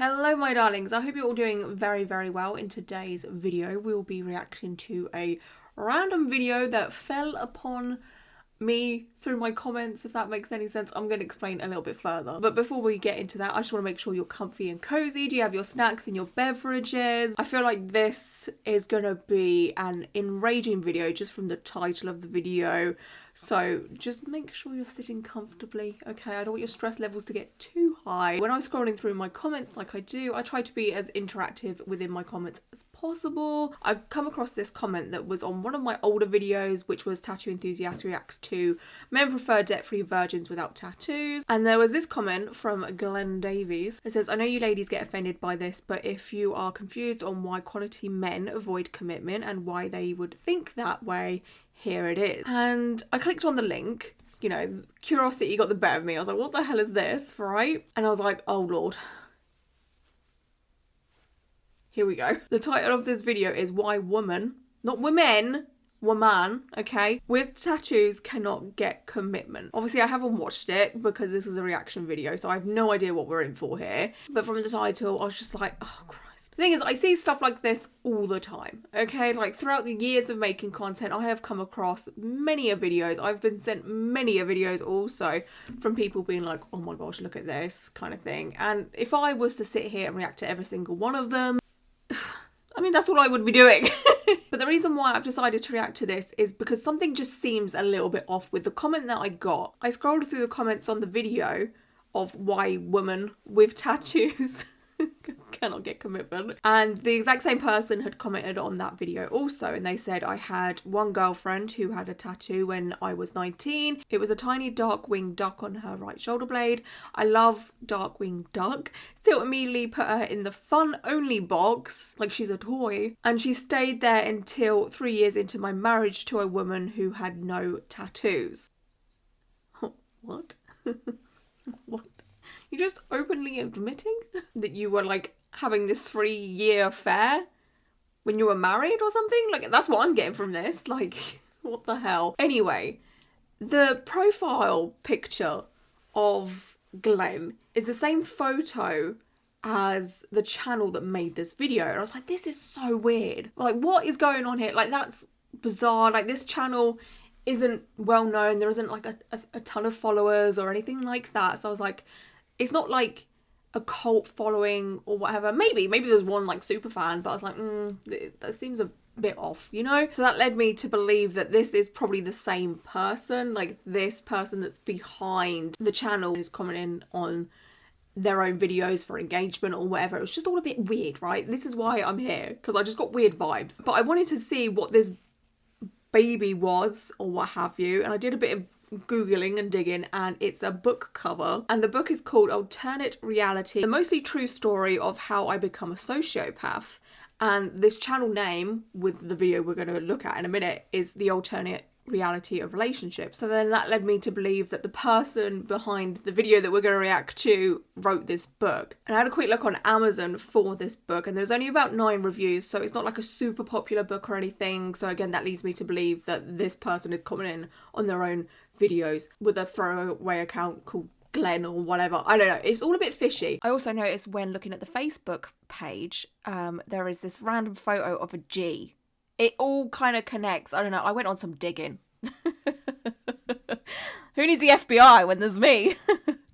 Hello my darlings, I hope you're all doing very well. In today's video we'll be reacting to a random video that fell upon me through my comments, if that makes any sense. I'm going to explain a little bit further. But before we get into that, I just want to make sure you're comfy and cozy. Do you have your snacks and your beverages? I feel like this is going to be an enraging video just from the title of the video. So just make sure you're sitting comfortably, okay? I don't want your stress levels to get too high. When I'm scrolling through my comments like I do, I try to be as interactive within my comments as possible. I've come across this comment that was on one of my older videos, which was Tattoo Enthusiast Reacts to Men Prefer Debt-Free Virgins Without Tattoos. And there was this comment from Glenn Davies. It says, I know you ladies get offended by this, but if you are confused on why quality men avoid commitment and why they would think that way, here it is. And I clicked on the link, you know, curiosity got the better of me. I was like, what the hell is this, right? And I was like, oh Lord. Here we go. The title of this video is Why Women, not Women, Woman, okay, with tattoos cannot get commitment. Obviously I haven't watched it because this is a reaction video, so I have no idea what we're in for here. But from the title, I was just like, oh Christ. The thing is, I see stuff like this all the time, okay? Like throughout the years of making content, I have come across many videos. I've been sent many videos also from people being like, oh my gosh, look at this kind of thing. And if I was to sit here and react to every single one of them, I mean, that's all I would be doing. But the reason why I've decided to react to this is because something just seems a little bit off with the comment that I got. I scrolled through the comments on the video of why women with tattoos cannot get commitment, and the exact same person had commented on that video also, and they said, I had one girlfriend who had a tattoo when I was 19. It was a tiny dark winged duck on her right shoulder blade. I love dark winged duck. Still immediately put her in the fun only box like she's a toy, and she stayed there until 3 years into my marriage to a woman who had no tattoos. What? What? You're just openly admitting that you were like having this 3-year affair when you were married or something? Like, that's what I'm getting from this. Like, what the hell? Anyway, the profile picture of Glenn is the same photo as the channel that made this video. And I was like, this is so weird. Like, what is going on here? Like, that's bizarre. Like, this channel isn't well known. There isn't like a ton of followers or anything like that. So I was like, it's not like a cult following or whatever. Maybe there's one like super fan, but I was like, that seems a bit off, you know? So that led me to believe that this is probably the same person. Like, this person that's behind the channel is commenting on their own videos for engagement or whatever. It was just all a bit weird, right? This is why I'm here, because I just got weird vibes. But I wanted to see what this baby was or what have you, and I did a bit of Googling and digging, and it's a book cover, and the book is called Alternate Reality, the mostly true story of how I become a sociopath. And this channel name, with the video we're going to look at in a minute, is The Alternate Reality of Relationships. So then that led me to believe that the person behind the video that we're going to react to wrote this book. And I had a quick look on Amazon for this book, and there's only about 9 reviews, so it's not like a super popular book or anything. So again, that leads me to believe that this person is commenting on their own videos with a throwaway account called Glenn or whatever. I don't know. It's all a bit fishy. I also noticed when looking at the Facebook page, there is this random photo of a G. It all kind of connects. I don't know. I went on some digging. Who needs the FBI when there's me?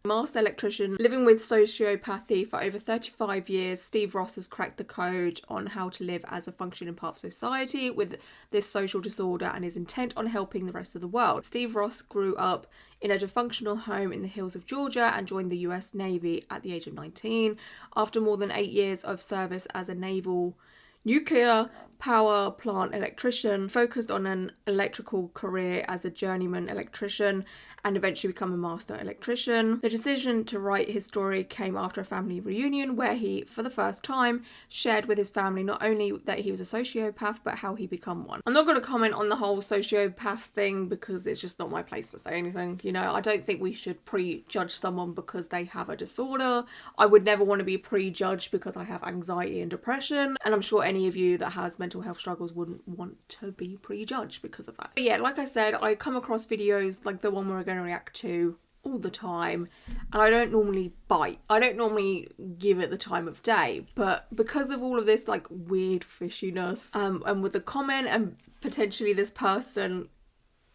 Master electrician living with sociopathy for over 35 years, Steve Ross has cracked the code on how to live as a functioning part of society with this social disorder and is intent on helping the rest of the world. Steve Ross grew up in a dysfunctional home in the hills of Georgia and joined the US Navy at the age of 19. After more than 8 years of service as a naval nuclear power plant electrician, focused on an electrical career as a journeyman electrician and eventually become a master electrician. The decision to write his story came after a family reunion where he, for the first time, shared with his family not only that he was a sociopath, but how he became one. I'm not going to comment on the whole sociopath thing because it's just not my place to say anything. You know, I don't think we should prejudge someone because they have a disorder. I would never want to be prejudged because I have anxiety and depression, and I'm sure any of you that has mental health struggles wouldn't want to be prejudged because of that. But yeah, like I said, I come across videos like the one we're going to react to all the time, and I don't normally bite. I don't normally give it the time of day, but because of all of this like weird fishiness, and with the comment and potentially this person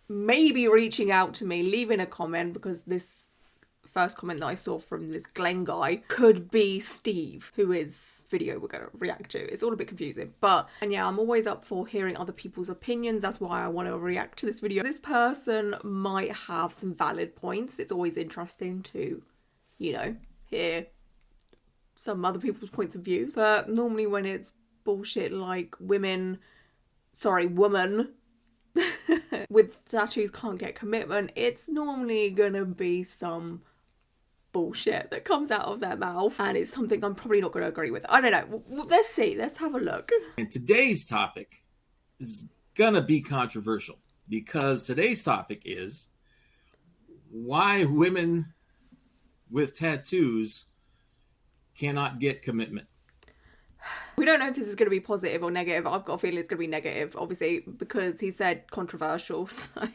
maybe reaching out to me, leaving a comment, because this first comment that I saw from this Glenn guy could be Steve, who is video we're going to react to. It's all a bit confusing, and yeah, I'm always up for hearing other people's opinions. That's why I want to react to this video. This person might have some valid points. It's always interesting to, you know, hear some other people's points of views, but normally when it's bullshit like woman with tattoos can't get commitment, it's normally gonna be some bullshit that comes out of their mouth, and it's something I'm probably not going to agree with. I don't know. Let's see. Let's have a look. And today's topic is going to be controversial, because today's topic is why women with tattoos cannot get commitment. We don't know if this is going to be positive or negative. I've got a feeling it's going to be negative, obviously, because he said controversial, so...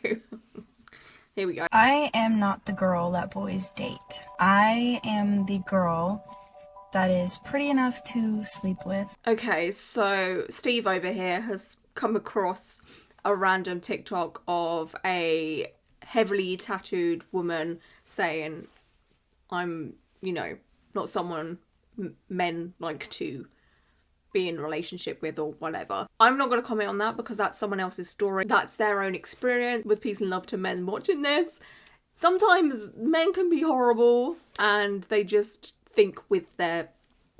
Here we go. I am not the girl that boys date. I am the girl that is pretty enough to sleep with. Okay, so Steve over here has come across a random TikTok of a heavily tattooed woman saying, I'm, you know, not someone men like to be in a relationship with or whatever. I'm not going to comment on that because that's someone else's story. That's their own experience. With peace and love to men watching this. Sometimes men can be horrible and they just think with their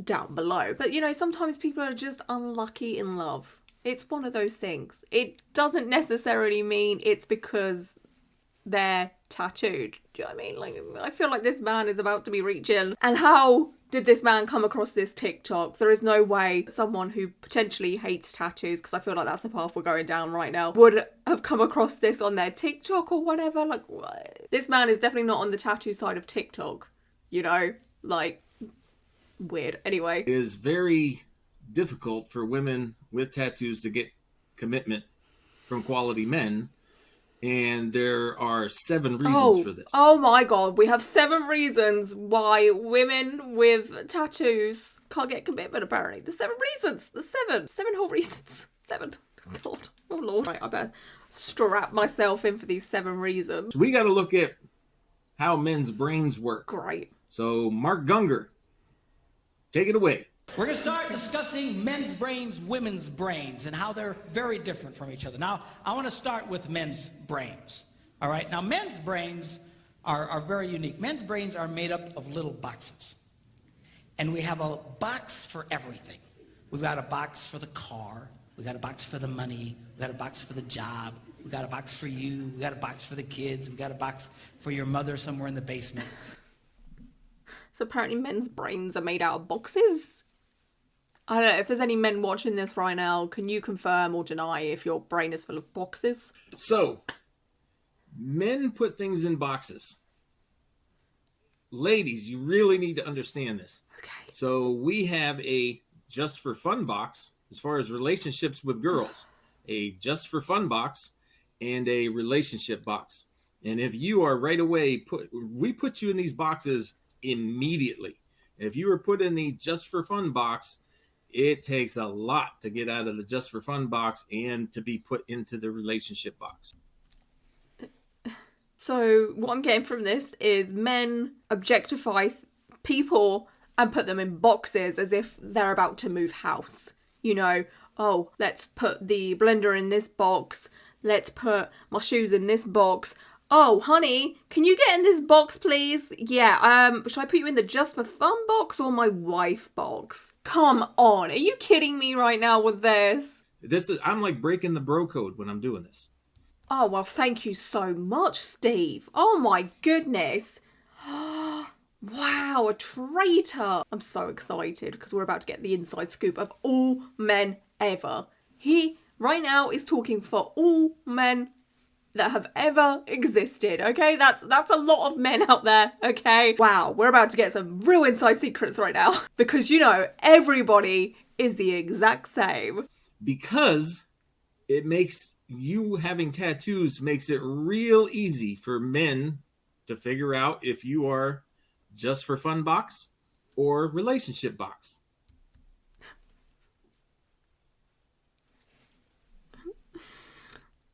down below. But you know, sometimes people are just unlucky in love. It's one of those things. It doesn't necessarily mean it's because they're tattooed. Do you know what I mean? Like, I feel like this man is about to be reaching. And how did this man come across this TikTok? There is no way someone who potentially hates tattoos, because I feel like that's the path we're going down right now, would have come across this on their TikTok or whatever. Like, what? This man is definitely not on the tattoo side of TikTok, you know? Like, weird. Anyway. It is very difficult for women with tattoos to get commitment from quality men. And there are 7 reasons for this. Oh my god, we have 7 reasons why women with tattoos can't get commitment, apparently. There's 7 reasons. There's 7. 7 whole reasons. 7. God. Oh lord. Right, I better strap myself in for these 7 reasons. So we got to look at how men's brains work. Great. So Mark Gunger, take it away. We're going to start discussing men's brains, women's brains, and how they're very different from each other. Now, I want to start with men's brains. All right? Now, men's brains are very unique. Men's brains are made up of little boxes. And we have a box for everything. We've got a box for the car. We've got a box for the money. We've got a box for the job. We've got a box for you. We've got a box for the kids. We've got a box for your mother somewhere in the basement. So apparently men's brains are made out of boxes? I don't know, if there's any men watching this right now, can you confirm or deny if your brain is full of boxes? So, men put things in boxes. Ladies, you really need to understand this. Okay. So, we have a just for fun box as far as relationships with girls. A just for fun box and a relationship box. And if you are right away, we put you in these boxes immediately. If you were put in the just for fun box, it takes a lot to get out of the just for fun box and to be put into the relationship box. So what I'm getting from this is men objectify people and put them in boxes as if they're about to move house. You know, oh, let's put the blender in this box. Let's put my shoes in this box. Oh, honey, can you get in this box, please? Yeah, should I put you in the just for fun box or my wife box? Come on, are you kidding me right now with this? I'm like breaking the bro code when I'm doing this. Oh, well, thank you so much, Steve. Oh my goodness. Wow, a traitor. I'm so excited because we're about to get the inside scoop of all men ever. He, right now, is talking for all men that have ever existed, okay? That's a lot of men out there, okay? Wow, we're about to get some real inside secrets right now. Because, you know, everybody is the exact same. Because it makes you having tattoos makes it real easy for men to figure out if you are just for fun box or relationship box.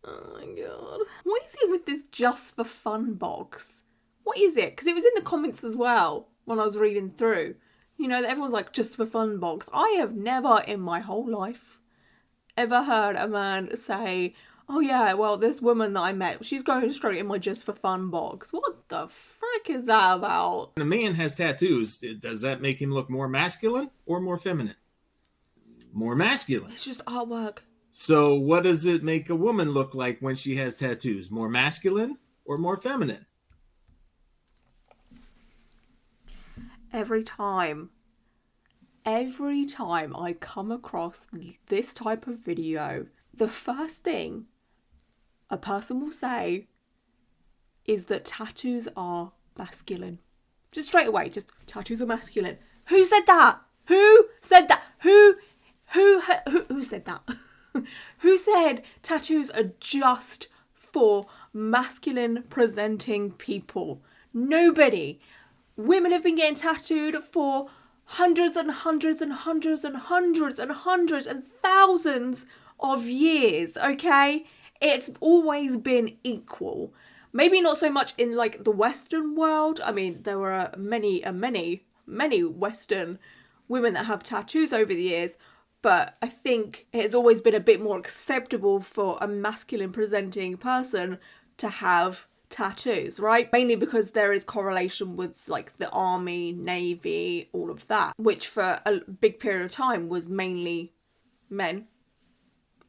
Oh my god. What is it with this just for fun box? What is it? Because it was in the comments as well when I was reading through. You know, everyone's like, just for fun box. I have never in my whole life ever heard a man say, oh yeah, well, this woman that I met, she's going straight in my just for fun box. What the frick is that about? When a man has tattoos, does that make him look more masculine or more feminine? More masculine. It's just artwork. So what does it make a woman look like when she has tattoos? More masculine or more feminine? Every time I come across this type of video, the first thing a person will say is that tattoos are masculine. Just straight away, just tattoos are masculine. Who said that? Who said that? Who said that? Who said tattoos are just for masculine presenting people? Nobody. Women have been getting tattooed for hundreds and hundreds and hundreds and hundreds and hundreds and thousands of years, okay? It's always been equal. Maybe not so much in like the Western world. I mean, there were many Western women that have tattoos over the years, but I think it has always been a bit more acceptable for a masculine presenting person to have tattoos, right? Mainly because there is correlation with like the army, navy, all of that, which for a big period of time was mainly men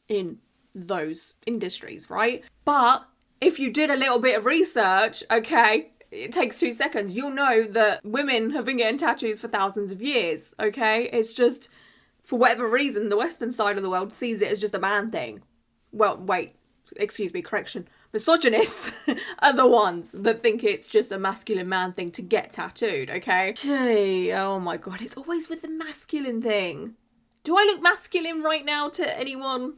in those industries, right? But if you did a little bit of research, okay, it takes 2 seconds, you'll know that women have been getting tattoos for thousands of years, okay? It's just, for whatever reason, the Western side of the world sees it as just a man thing. Well, wait, excuse me, correction. Misogynists are the ones that think it's just a masculine man thing to get tattooed, okay? Gee, oh my god, it's always with the masculine thing. Do I look masculine right now to anyone?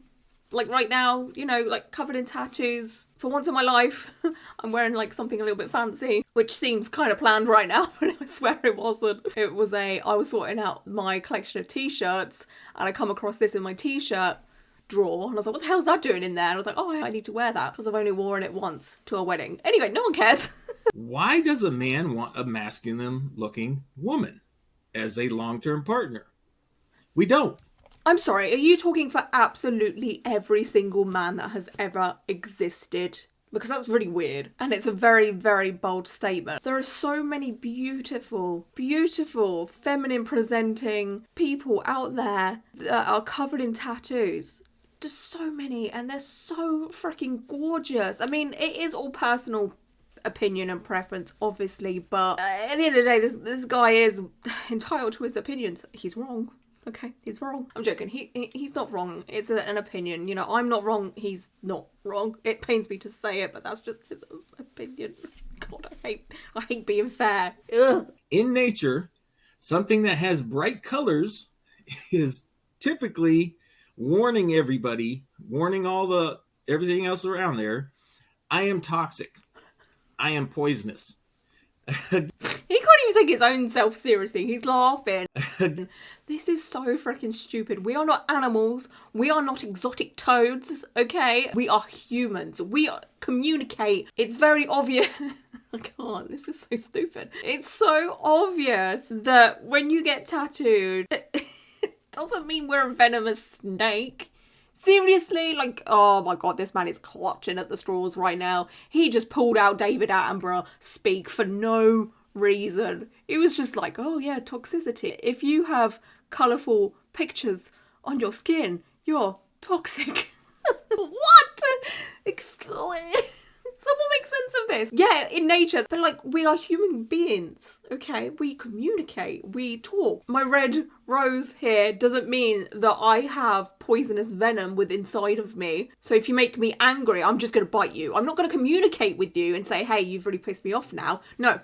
Like right now, you know, like covered in tattoos. For once in my life, I'm wearing like something a little bit fancy, which seems kind of planned right now, but I swear it wasn't. I was sorting out my collection of t-shirts and I come across this in my t-shirt drawer and I was like, what the hell's that doing in there? And I was like, oh, I need to wear that because I've only worn it once to a wedding. Anyway, no one cares. Why does a man want a masculine looking woman as a long-term partner? We don't. I'm sorry, are you talking for absolutely every single man that has ever existed? Because that's really weird. And it's a very, very bold statement. There are so many beautiful, beautiful, feminine presenting people out there that are covered in tattoos. Just so many, and they're so freaking gorgeous. I mean, it is all personal opinion and preference, obviously, but at the end of the day, this guy is entitled to his opinions. He's wrong. Okay, he's wrong. I'm joking. He's not wrong. It's an opinion. You know, I'm not wrong. He's not wrong. It pains me to say it, but that's just his opinion. God, I hate being fair. Ugh. In nature, something that has bright colors is typically warning everybody, warning everything else around there. I am toxic. I am poisonous. He can't even take his own self seriously. He's laughing. This is so freaking stupid. We are not animals. We are not exotic toads, okay? We are humans. We communicate. It's very obvious. I can't. This is so stupid. It's so obvious that when you get tattooed, it doesn't mean we're a venomous snake. Seriously, like, oh my god, this man is clutching at the straws right now. He just pulled out David Attenborough speak for no reason. It was just like, oh yeah, toxicity. If you have colourful pictures on your skin, you're toxic. What? Someone make sense of this. Yeah, in nature, but like, we are human beings, okay? We communicate, we talk. My red rose here doesn't mean that I have poisonous venom within inside of me. So if you make me angry, I'm just gonna bite you. I'm not gonna communicate with you and say, hey, you've really pissed me off now. No,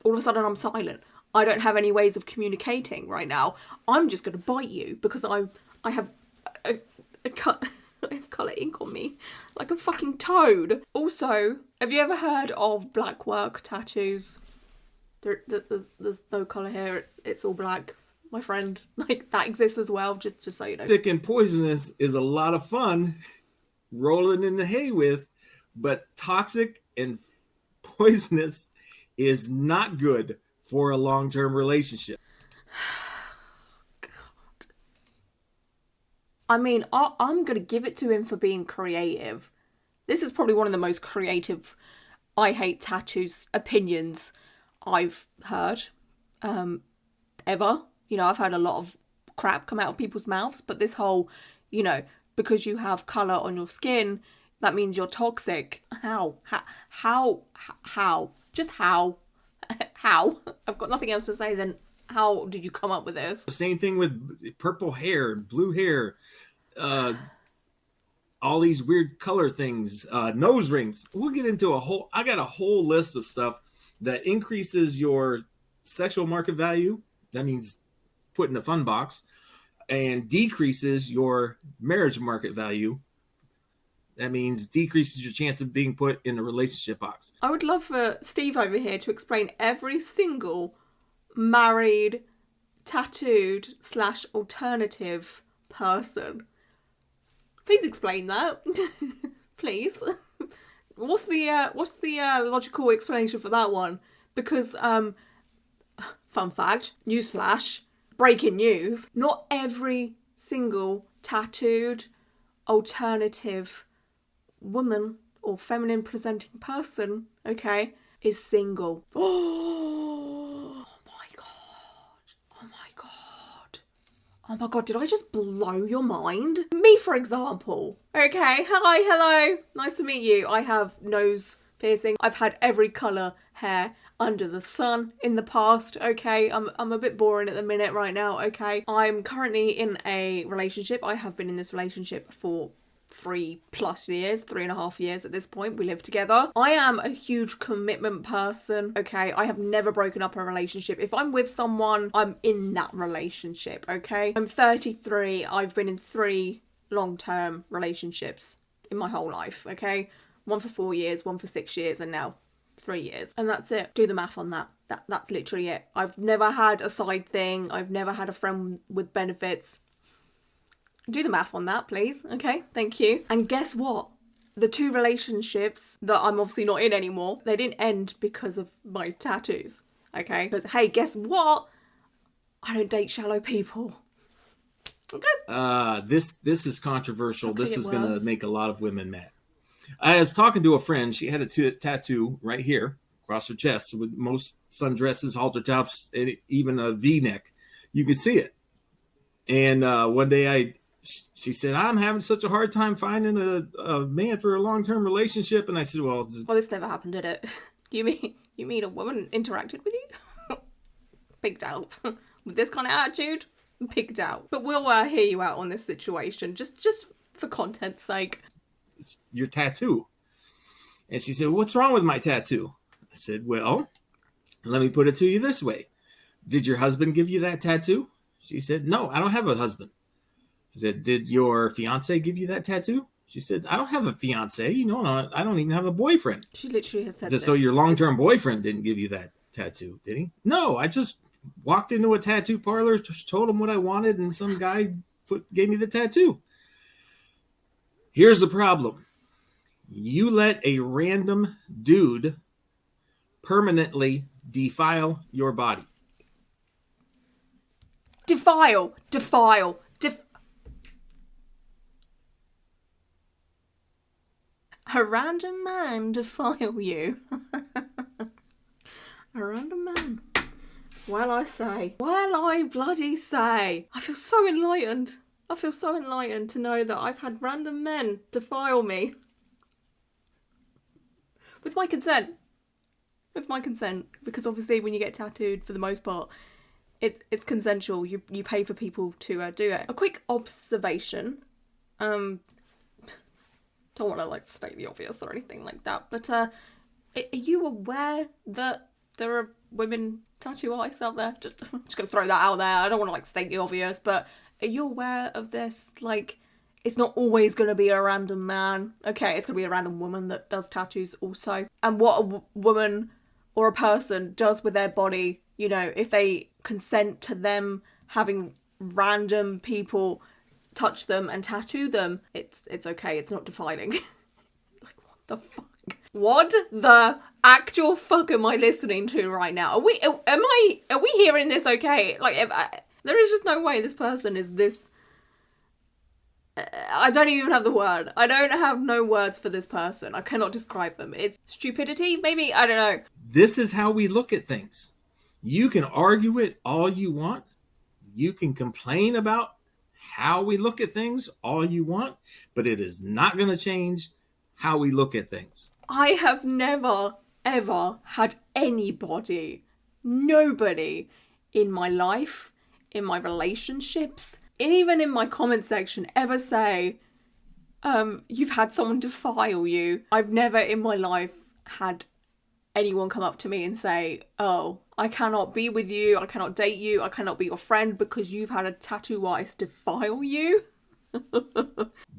all of a sudden I'm silent. I don't have any ways of communicating right now. I'm just gonna bite you because I have a cut. I have colour ink on me like a fucking toad. Also, have you ever heard of black work tattoos? There's no colour here. It's all black, my friend. Like, that exists as well, just so you know. Sick and poisonous is a lot of fun rolling in the hay with, but toxic and poisonous is not good for a long-term relationship. God. I mean, I'm going to give it to him for being creative. This is probably one of the most creative I hate tattoos opinions I've heard ever. You know, I've heard a lot of crap come out of people's mouths, but this whole, you know, because you have colour on your skin, that means you're toxic. How? Just how? How? I've got nothing else to say than how did you come up with this? The same thing with purple hair, blue hair, all these weird color things, nose rings. We'll get into I got a whole list of stuff that increases your sexual market value. That means put in a fun box, and decreases your marriage market value. That means decreases your chance of being put in a relationship box. I would love for Steve over here to explain every single married, tattooed / alternative person. Please explain that. Please. What's the logical explanation for that one? Because fun fact, newsflash, breaking news, not every single tattooed alternative woman or feminine presenting person, okay, is single. Oh my god. Oh my god. Oh my god, did I just blow your mind? Me, for example. Okay, hi, hello. Nice to meet you. I have nose piercing. I've had every colour hair under the sun in the past, okay? I'm a bit boring at the minute right now, okay? I'm currently in a relationship. I have been in this relationship for 3+ years, 3.5 years at this point. We live together. I am a huge commitment person, okay? I have never broken up a relationship. If I'm with someone, I'm in that relationship, okay? I'm 33. I've been in 3 long-term relationships in my whole life, okay? One for 4 years, one for 6 years, and now 3 years. And that's it. Do the math on that. That's literally it. I've never had a side thing. I've never had a friend with benefits. Do the math on that, please. Okay, thank you. And guess what? The 2 relationships that I'm obviously not in anymore, they didn't end because of my tattoos. Okay? Because, hey, guess what? I don't date shallow people. Okay. This is controversial. This is going to worse. make a lot of women mad. I was talking to a friend. She had a tattoo right here across her chest with most sundresses, halter tops, and even a V-neck. You could see it. And one day she said, I'm having such a hard time finding a man for a long-term relationship. And I said, well, this never happened, did it? You mean a woman interacted with you? Pigged out. With this kind of attitude? Pigged out. But we'll hear you out on this situation. Just for content's sake. it's your tattoo. And she said, what's wrong with my tattoo? I said, well, let me put it to you this way. Did your husband give you that tattoo? She said, no, I don't have a husband. I said, did your fiance give you that tattoo? She said, I don't have a fiance. You know, I don't even have a boyfriend. She literally has said I said, so your long-term boyfriend didn't give you that tattoo, did he? No, I just walked into a tattoo parlor, just told him what I wanted, and some guy gave me the tattoo. Here's the problem. You let a random dude permanently defile your body. Defile. A random man defile you. A random man. Well, I bloody say. I feel so enlightened. To know that I've had random men defile me. With my consent. Because obviously when you get tattooed, for the most part, it's consensual. You pay for people to do it. A quick observation. Don't want to state the obvious or anything like that, but are you aware that there are women tattoo artists out there? I'm just gonna throw that out there. I don't want to state the obvious, but are you aware of this? It's not always going to be a random man. Okay, it's going to be a random woman that does tattoos also. And what a woman or a person does with their body, you know, if they consent to them having random people touch them and tattoo them, it's okay. It's not defiling. Like, what the fuck? What the actual fuck am I listening to right now? Are we hearing this okay? Like, there is just no way this person is this. I don't even have the word. I don't have no words for this person. I cannot describe them. It's stupidity, maybe? I don't know. This is how we look at things. You can argue it all you want. You can complain about how we look at things all you want, but it is not going to change how we look at things. I have never, ever had anybody, nobody in my life, in my relationships, even in my comment section ever say, you've had someone defile you. I've never in my life had anyone come up to me and say, oh, I cannot be with you, I cannot date you, I cannot be your friend because you've had a tattoo artist defile you.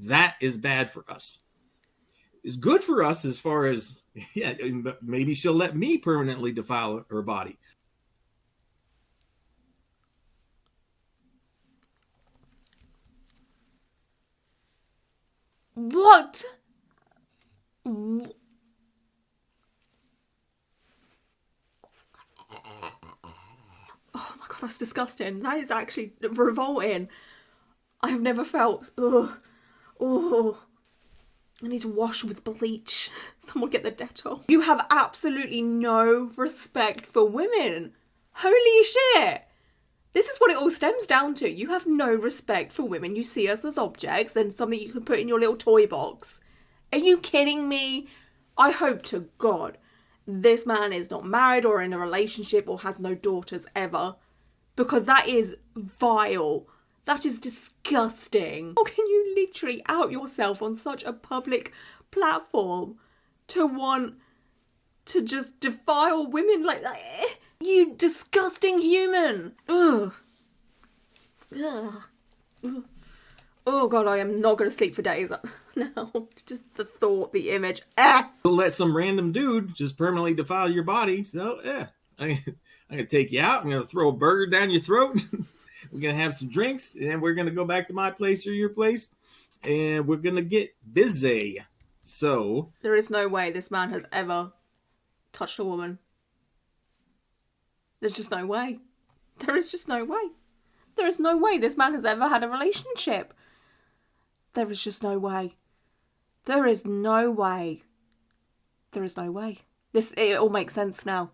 That is bad for us. It's good for us as far as, yeah, maybe she'll let me permanently defile her body. What? Oh my god, that's disgusting. That is actually revolting. I have never felt. Ugh. Oh. I need to wash with bleach. Someone get the Dettol. You have absolutely no respect for women. Holy shit. This is what it all stems down to. You have no respect for women. You see us as objects and something you can put in your little toy box. Are you kidding me? I hope to God this man is not married or in a relationship or has no daughters ever. Because that is vile. That is disgusting. How can you literally out yourself on such a public platform to want to just defile women like that? You disgusting human. Ugh. Ugh. Ugh. Oh God, I am not going to sleep for days now. Just the thought, the image. You'll let some random dude just permanently defile your body. So, yeah, I'm going to take you out. I'm going to throw a burger down your throat. We're going to have some drinks. And then we're going to go back to my place or your place. And we're going to get busy. So. There is no way this man has ever touched a woman. There's just no way. There is just no way. There is no way this man has ever had a relationship. There is just no way. There is no way. There is no way. It all makes sense now.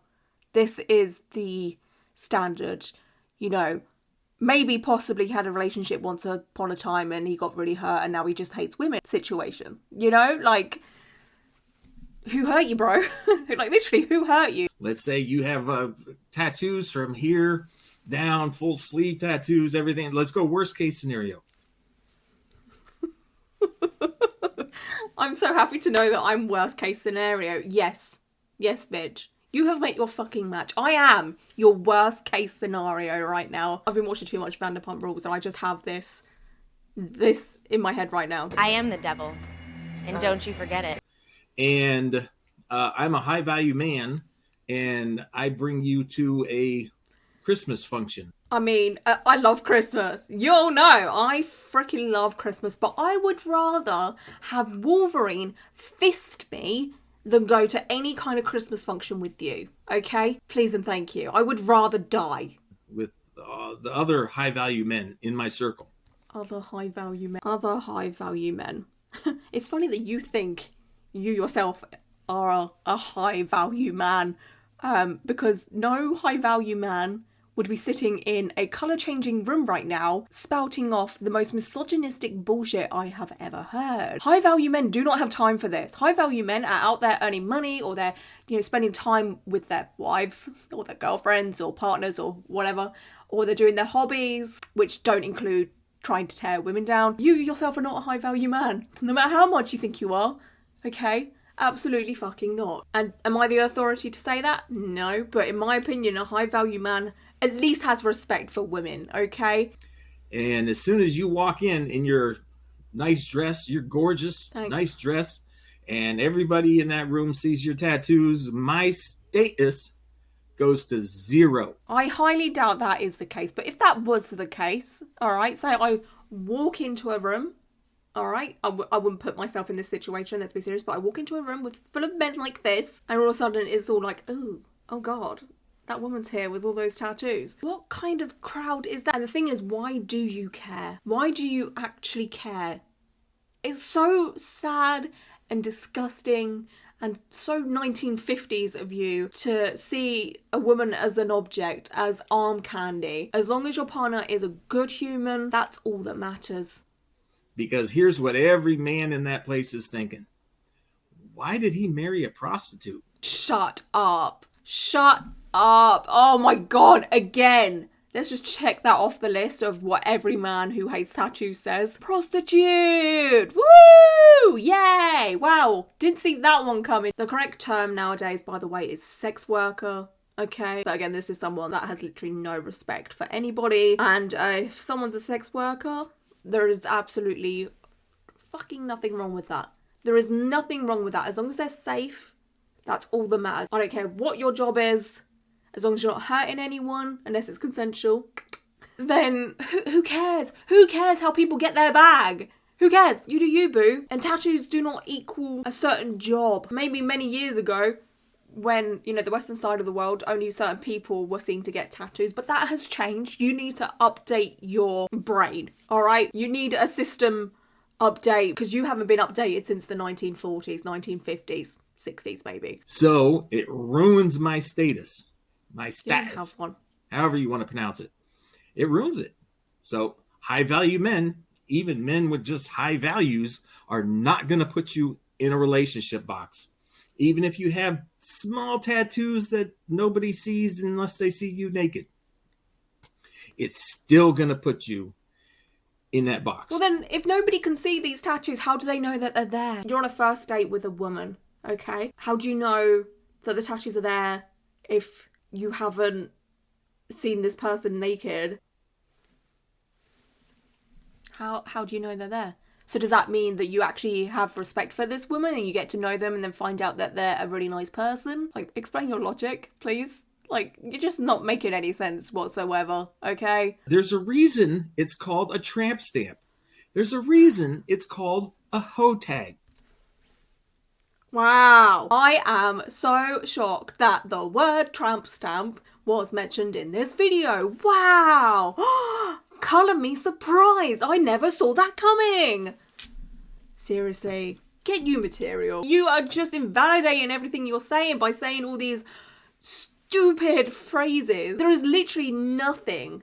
This is the standard, you know, maybe possibly had a relationship once upon a time and he got really hurt and now he just hates women situation. You know, like, who hurt you, bro? Like, literally, who hurt you? Let's say you have tattoos from here down, full sleeve tattoos, everything. Let's go worst case scenario. I'm so happy to know that I'm worst case scenario. Yes. Yes, bitch. You have made your fucking match. I am your worst case scenario right now. I've been watching too much Vanderpump Rules and I just have this in my head right now. I am the devil. And don't you forget it. And I'm a high value man and I bring you to a Christmas function. I mean, I love Christmas. You all know I freaking love Christmas, but I would rather have Wolverine fist me than go to any kind of Christmas function with you. Okay? Please and thank you. I would rather die. With the other high value men in my circle. Other high value men. Other high value men. It's funny that you think you yourself are a high value man, because no high value man would be sitting in a colour-changing room right now spouting off the most misogynistic bullshit I have ever heard. High-value men do not have time for this. High-value men are out there earning money or they're, you know, spending time with their wives or their girlfriends or partners or whatever, or they're doing their hobbies, which don't include trying to tear women down. You yourself are not a high-value man, no matter how much you think you are, okay? Absolutely fucking not. And am I the authority to say that? No, but in my opinion, a high-value man at least has respect for women, okay? And as soon as you walk in your nice dress. You're gorgeous. Thanks. Nice dress. And everybody in that room sees your tattoos. My status goes to 0. I highly doubt that is the case. But if that was the case, all right, say I walk into a room, all right, I wouldn't put myself in this situation, let's be serious, but I walk into a room full of men like this, and all of a sudden it's all like, oh God, that woman's here with all those tattoos. What kind of crowd is that? And the thing is, why do you care? Why do you actually care? It's so sad and disgusting and so 1950s of you to see a woman as an object, as arm candy. As long as your partner is a good human, that's all that matters. Because here's what every man in that place is thinking. Why did he marry a prostitute? Shut up. Shut up. Oh my God, again. Let's just check that off the list of what every man who hates tattoos says. Prostitute! Woo! Yay! Wow, didn't see that one coming. The correct term nowadays, by the way, is sex worker. Okay, but again, this is someone that has literally no respect for anybody. And if someone's a sex worker, there is absolutely fucking nothing wrong with that. There is nothing wrong with that. As long as they're safe, that's all that matters. I don't care what your job is. As long as you're not hurting anyone, unless it's consensual, then who cares? Who cares how people get their bag? Who cares? You do you, boo. And tattoos do not equal a certain job. Maybe many years ago, when, you know, the Western side of the world, only certain people were seen to get tattoos. But that has changed. You need to update your brain, all right? You need a system update because you haven't been updated since the 1940s, 1950s, 60s maybe. So it ruins my status. My status. You have one. However you want to pronounce it. It ruins it. So high value men, even men with just high values, are not going to put you in a relationship box. Even if you have small tattoos that nobody sees unless they see you naked. It's still going to put you in that box. Well then, if nobody can see these tattoos, how do they know that they're there? You're on a first date with a woman, okay? How do you know that the tattoos are there if you haven't seen this person naked? How do you know they're there? So does that mean that you actually have respect for this woman and you get to know them and then find out that they're a really nice person? Like, explain your logic, please. Like, you're just not making any sense whatsoever, okay? There's a reason it's called a tramp stamp. There's a reason it's called a hoe tag. Wow. I am so shocked that the word tramp stamp was mentioned in this video. Wow. Colour me surprised. I never saw that coming. Seriously, get you material. You are just invalidating everything you're saying by saying all these stupid phrases. There is literally nothing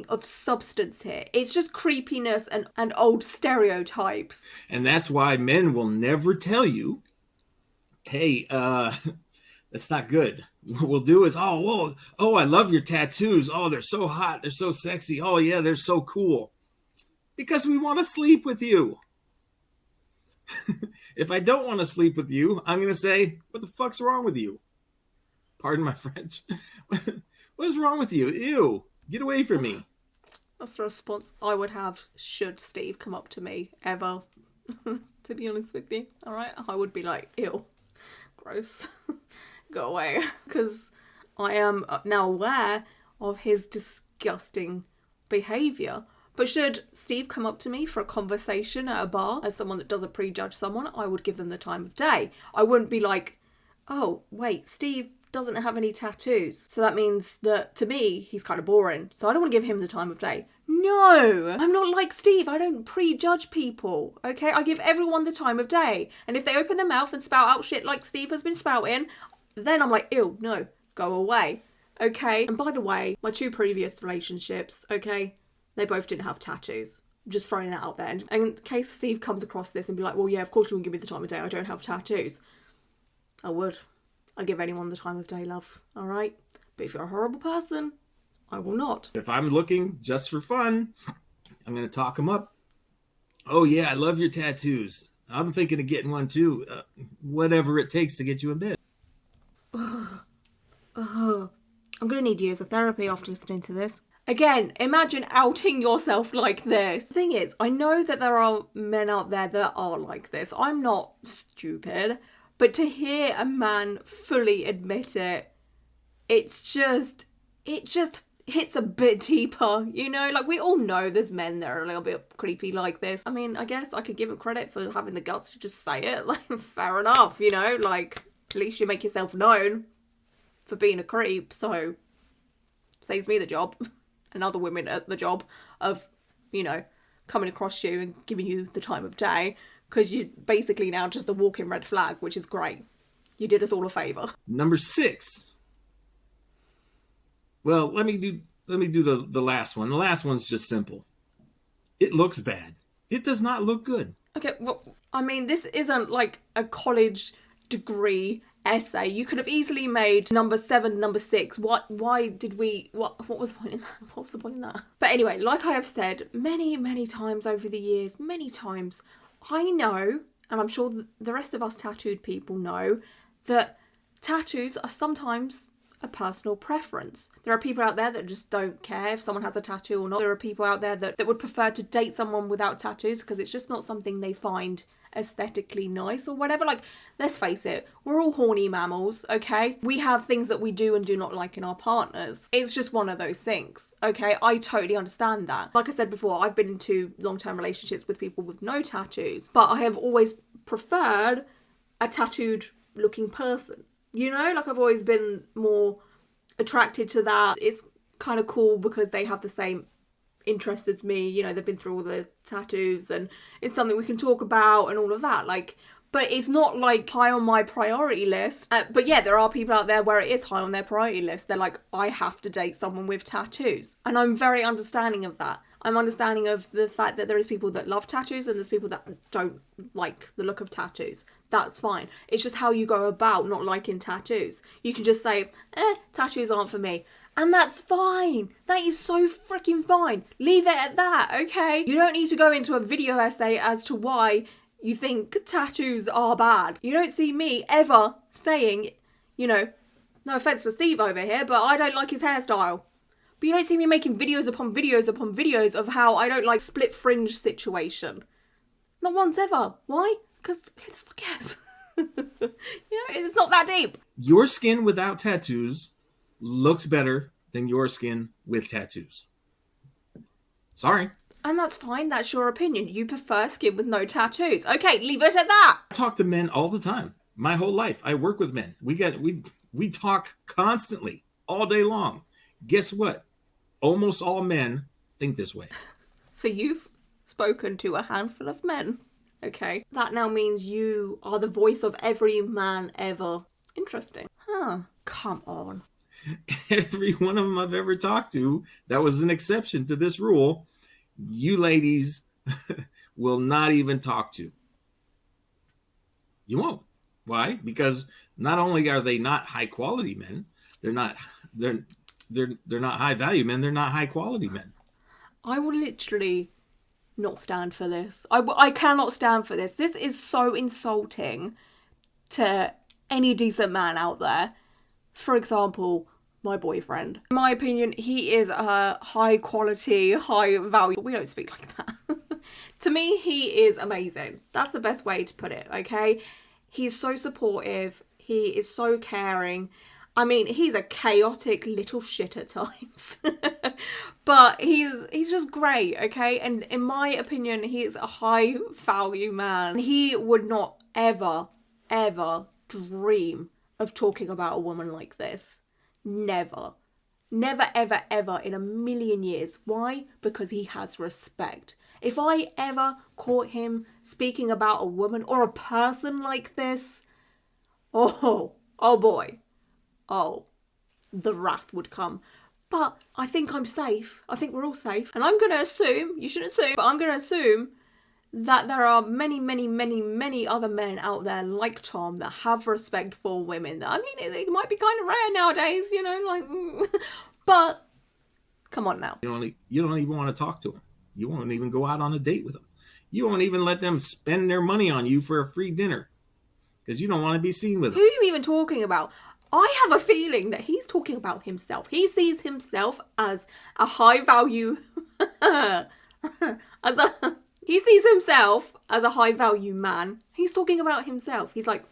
of substance here. It's just creepiness and old stereotypes. And that's why men will never tell you, hey, that's not good. What we'll do is, oh, I love your tattoos. Oh, they're so hot. They're so sexy. Oh, yeah, they're so cool. Because we want to sleep with you. If I don't want to sleep with you, I'm going to say, what the fuck's wrong with you? Pardon my French. What is wrong with you? Ew. Get away from me. That's the response I would have should Steve come up to me ever. To be honest with you. Alright? I would be like, ew. Gross. Go away. Because I am now aware of his disgusting behaviour. But should Steve come up to me for a conversation at a bar as someone that doesn't prejudge someone, I would give them the time of day. I wouldn't be like, oh, wait, Steve doesn't have any tattoos. So that means that to me, he's kind of boring. So I don't want to give him the time of day. No, I'm not like Steve. I don't prejudge people. Okay, I give everyone the time of day. And if they open their mouth and spout out shit like Steve has been spouting, then I'm like, ew, no, go away. Okay, and by the way, my 2 previous relationships, okay, they both didn't have tattoos. Just throwing that out there. And in case Steve comes across this and be like, well, yeah, of course you wouldn't give me the time of day. I don't have tattoos. I would. I give anyone the time of day, love. All right? But if you're a horrible person, I will not. If I'm looking just for fun, I'm going to talk them up. Oh, yeah, I love your tattoos. I'm thinking of getting one too. Whatever it takes to get you in bed. I'm going to need years of therapy after listening to this. Again, imagine outing yourself like this. The thing is, I know that there are men out there that are like this. I'm not stupid. But to hear a man fully admit it, it just hits a bit deeper, you know? Like, we all know there's men that are a little bit creepy like this. I mean, I guess I could give him credit for having the guts to just say it. Like, fair enough, you know? Like, at least you make yourself known for being a creep, so saves me the job and other women at the job of, you know, coming across you and giving you the time of day, because you're basically now just a walking red flag, which is great. You did us all a favour. Number 6. Well, let me do the last one. The last one's just simple. It looks bad. It does not look good. Okay, well, I mean, this isn't like a college degree essay. You could have easily made number 7, number 6. What was the point in that? What was the point in that? But anyway, like I have said many times over the years, many times, I know, and I'm sure the rest of us tattooed people know, that tattoos are sometimes a personal preference. There are people out there that just don't care if someone has a tattoo or not. There are people out there that would prefer to date someone without tattoos because it's just not something they find aesthetically nice or whatever. Like, let's face it, we're all horny mammals, okay? We have things that we do and do not like in our partners. It's just one of those things, okay? I totally understand that. Like I said before, I've been into long-term relationships with people with no tattoos, but I have always preferred a tattooed looking person. You know, like, I've always been more attracted to that. It's kind of cool because they have the same interest as me. You know, they've been through all the tattoos and it's something we can talk about and all of that. Like, but it's not like high on my priority list. But yeah, there are people out there where it is high on their priority list. They're like, I have to date someone with tattoos. And I'm very understanding of that. I'm understanding of the fact that there is people that love tattoos and there's people that don't like the look of tattoos. That's fine. It's just how you go about not liking tattoos. You can just say, tattoos aren't for me. And that's fine. That is so freaking fine. Leave it at that, okay? You don't need to go into a video essay as to why you think tattoos are bad. You don't see me ever saying, you know, no offense to Steve over here, but I don't like his hairstyle. But you don't see me making videos upon videos upon videos of how I don't like split fringe situation. Not once ever. Why? Because who the fuck cares? You know, it's not that deep. Your skin without tattoos looks better than your skin with tattoos. Sorry. And that's fine. That's your opinion. You prefer skin with no tattoos. Okay, leave it at that. I talk to men all the time. My whole life, I work with men. We talk constantly, all day long. Guess what? Almost all men think this way. So you've spoken to a handful of men. Okay. That now means you are the voice of every man ever. Interesting. Huh. Come on. Every one of them I've ever talked to, that was an exception to this rule, you ladies will not even talk to. You won't. Why? Because not only are they not high quality men, they're not high value men, they're not high quality men. I will literally not stand for this. I cannot stand for this. This is so insulting to any decent man out there. For example, my boyfriend. In my opinion, he is a high quality, high value. We don't speak like that. To me, he is amazing. That's the best way to put it, okay? He's so supportive. He is so caring. I mean, he's a chaotic little shit at times. But he's just great, okay? And in my opinion, he is a high value man. He would not ever dream of talking about a woman like this. Never. Never, ever, ever in a million years. Why? Because he has respect. If I ever caught him speaking about a woman or a person like this, oh boy. Oh, the wrath would come. But I think I'm safe. I think we're all safe. And I'm going to assume, you shouldn't assume, but I'm going to assume that there are many other men out there like Tom that have respect for women. I mean, it might be kind of rare nowadays, you know, like, but come on now. You don't even want to talk to them. You won't even go out on a date with them. You won't even let them spend their money on you for a free dinner because you don't want to be seen with them. Who are you even talking about? I have a feeling that he's talking about himself. He sees himself as a high value, he sees himself as a high value man. He's talking about himself. He's like,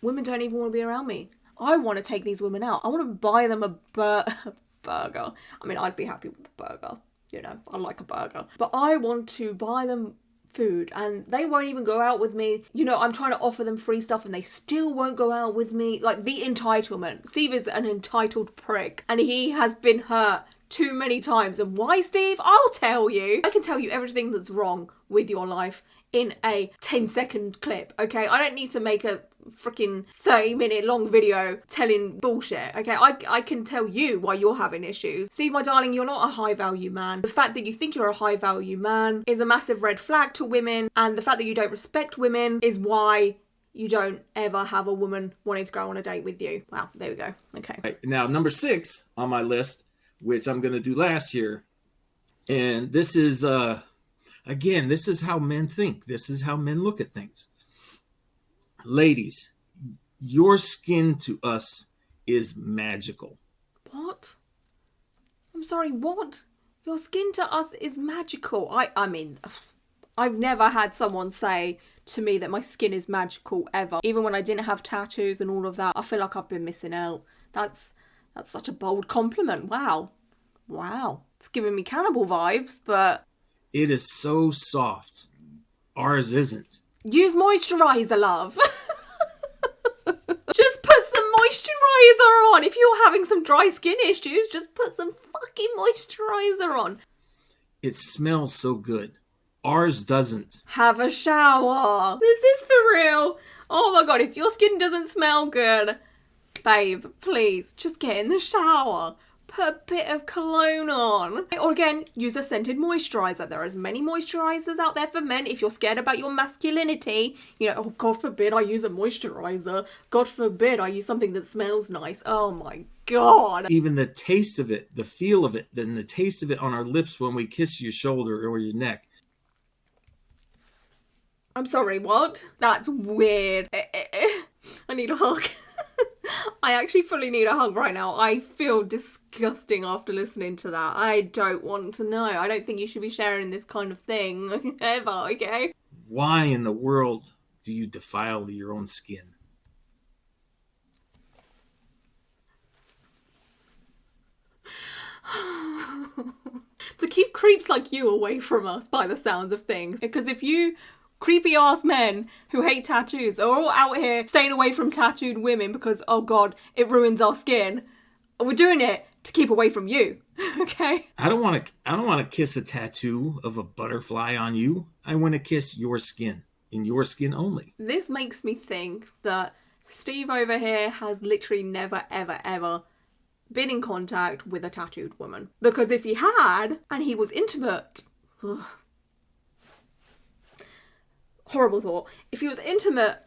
women don't even want to be around me. I want to take these women out. I want to buy them a burger. I mean, I'd be happy with a burger. You know, I like a burger. But I want to buy them food and they won't even go out with me. You know, I'm trying to offer them free stuff and they still won't go out with me. Like, the entitlement. Steve is an entitled prick and he has been hurt too many times. And why, Steve? I'll tell you. I can tell you everything that's wrong with your life in a 10-second clip, okay? I don't need to make a freaking 30-minute long video telling bullshit, okay? I can tell you why you're having issues. Steve, my darling, you're not a high value man. The fact that you think you're a high value man is a massive red flag to women, and the fact that you don't respect women is why you don't ever have a woman wanting to go on a date with you. Wow, there we go. Okay. Right, now, number 6 on my list, which I'm going to do last here, and this is, again, this is how men think. This is how men look at things. Ladies, your skin to us is magical. What? I'm sorry, what? Your skin to us is magical. I mean, I've never had someone say to me that my skin is magical ever. Even when I didn't have tattoos and all of that, I feel like I've been missing out. That's such a bold compliment. Wow. Wow. It's giving me cannibal vibes, but... It is so soft. Ours isn't. Use moisturiser, love. Just put some moisturiser on. If you're having some dry skin issues, just put some fucking moisturiser on. It smells so good. Ours doesn't. Have a shower. This is for real. Oh my god, if your skin doesn't smell good, babe, please, just get in the shower. Put a bit of cologne on. Or again, use a scented moisturiser. There are as many moisturisers out there for men. If you're scared about your masculinity, you know, oh, God forbid I use a moisturiser. God forbid I use something that smells nice. Oh my God. Even the taste of it, the feel of it, then the taste of it on our lips when we kiss your shoulder or your neck. I'm sorry, what? That's weird. I need a hug. I actually fully need a hug right now. I feel disgusting after listening to that. I don't want to know. I don't think you should be sharing this kind of thing ever, okay? Why in the world do you defile your own skin? To keep creeps like you away from us, by the sounds of things. Because if you creepy ass men who hate tattoos are all out here staying away from tattooed women because, oh God, it ruins our skin, we're doing it to keep away from you, okay? I don't want to kiss a tattoo of a butterfly on you. I want to kiss your skin, and your skin only. This makes me think that Steve over here has literally never, ever, ever been in contact with a tattooed woman. Because if he had, and he was intimate... horrible thought. If he was intimate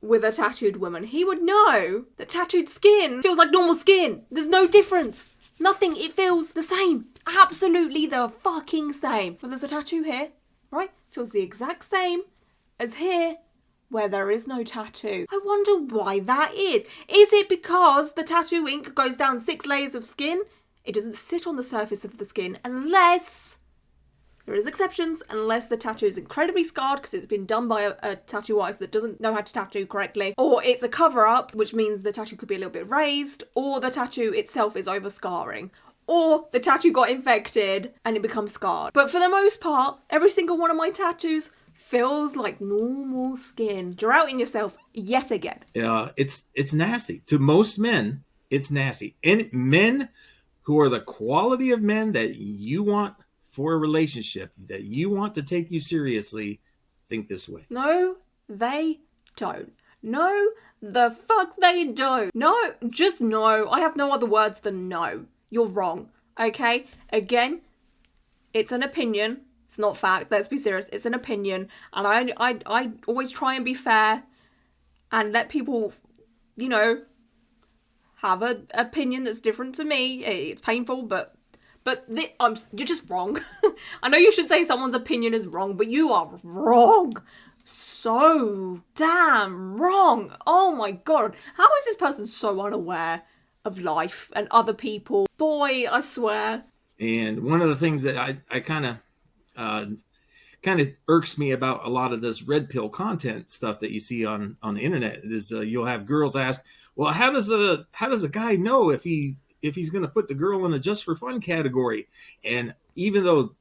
with a tattooed woman, he would know that tattooed skin feels like normal skin. There's no difference. Nothing. It feels the same. Absolutely the fucking same. But there's a tattoo here, right? Feels the exact same as here, where there is no tattoo. I wonder why that is. Is it because the tattoo ink goes down 6 layers of skin? It doesn't sit on the surface of the skin unless... There is exceptions, unless the tattoo is incredibly scarred because it's been done by a tattoo artist that doesn't know how to tattoo correctly, or it's a cover-up, which means the tattoo could be a little bit raised, or the tattoo itself is over-scarring, or the tattoo got infected and it becomes scarred. But for the most part, every single one of my tattoos feels like normal skin. You're outing yourself yet again. It's nasty. To most men, it's nasty. And men who are the quality of men that you want for a relationship, that you want to take you seriously, think this way. No, they don't. No, the fuck they don't. No, just no. I have no other words than no. You're wrong, okay? Again, it's an opinion. It's not fact. Let's be serious. It's an opinion. And I always try and be fair and let people, you know, have an opinion that's different to me. It's painful, but you're just wrong. I know you should say someone's opinion is wrong, but you are wrong. so damn wrong. Oh my god. How is this person so unaware of life and other people? Boy, I swear. And one of the things that I kind of irks me about a lot of this red pill content stuff that you see on the internet is you'll have girls ask, well, how does a guy know if he's going to put the girl in a just for fun category? And even though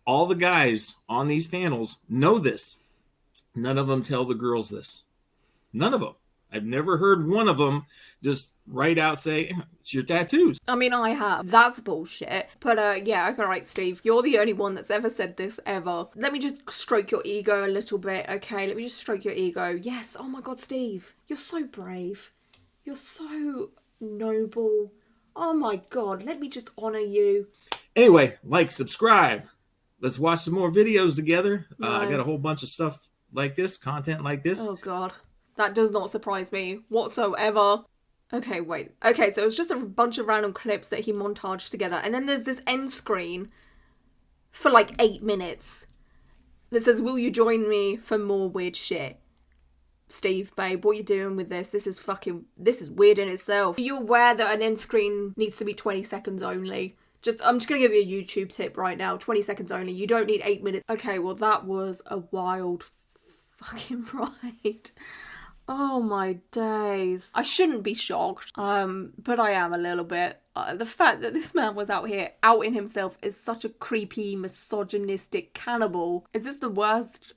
all the guys on these panels know this, none of them tell the girls this. None of them. I've never heard one of them just right out say, it's your tattoos. I mean, I have. That's bullshit. But yeah, okay, right, Steve. You're the only one that's ever said this ever. Let me just stroke your ego a little bit, okay? Let me just stroke your ego. Yes. Oh my god, Steve. You're so brave. You're so noble. Oh my god. Let me just honour you. Anyway, like, subscribe. Let's watch some more videos together. No. I got a whole bunch of stuff like this, content like this. Oh god. That does not surprise me whatsoever. Okay, wait. Okay, so it's just a bunch of random clips that he montaged together. And then there's this end screen for like 8 minutes that says, will you join me for more weird shit? Steve, babe, what are you doing with this? This is weird in itself. Are you aware that an end screen needs to be 20 seconds only? I'm just going to give you a YouTube tip right now. 20 seconds only. You don't need 8 minutes. Okay, well, that was a wild fucking ride. Oh my days. I shouldn't be shocked, but I am a little bit. The fact that this man was out here outing himself as such a creepy, misogynistic cannibal. Is this the worst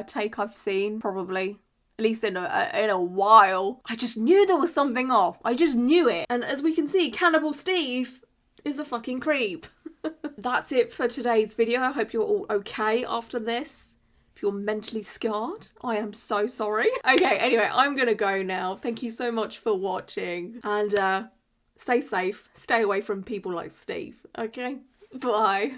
take I've seen? Probably. At least in a while. I just knew there was something off. I just knew it. And as we can see, Cannibal Steve is a fucking creep. That's it for today's video. I hope you're all okay after this. If you're mentally scarred, I am so sorry. Okay, anyway, I'm gonna go now. Thank you so much for watching. And stay safe. Stay away from people like Steve, okay? Bye.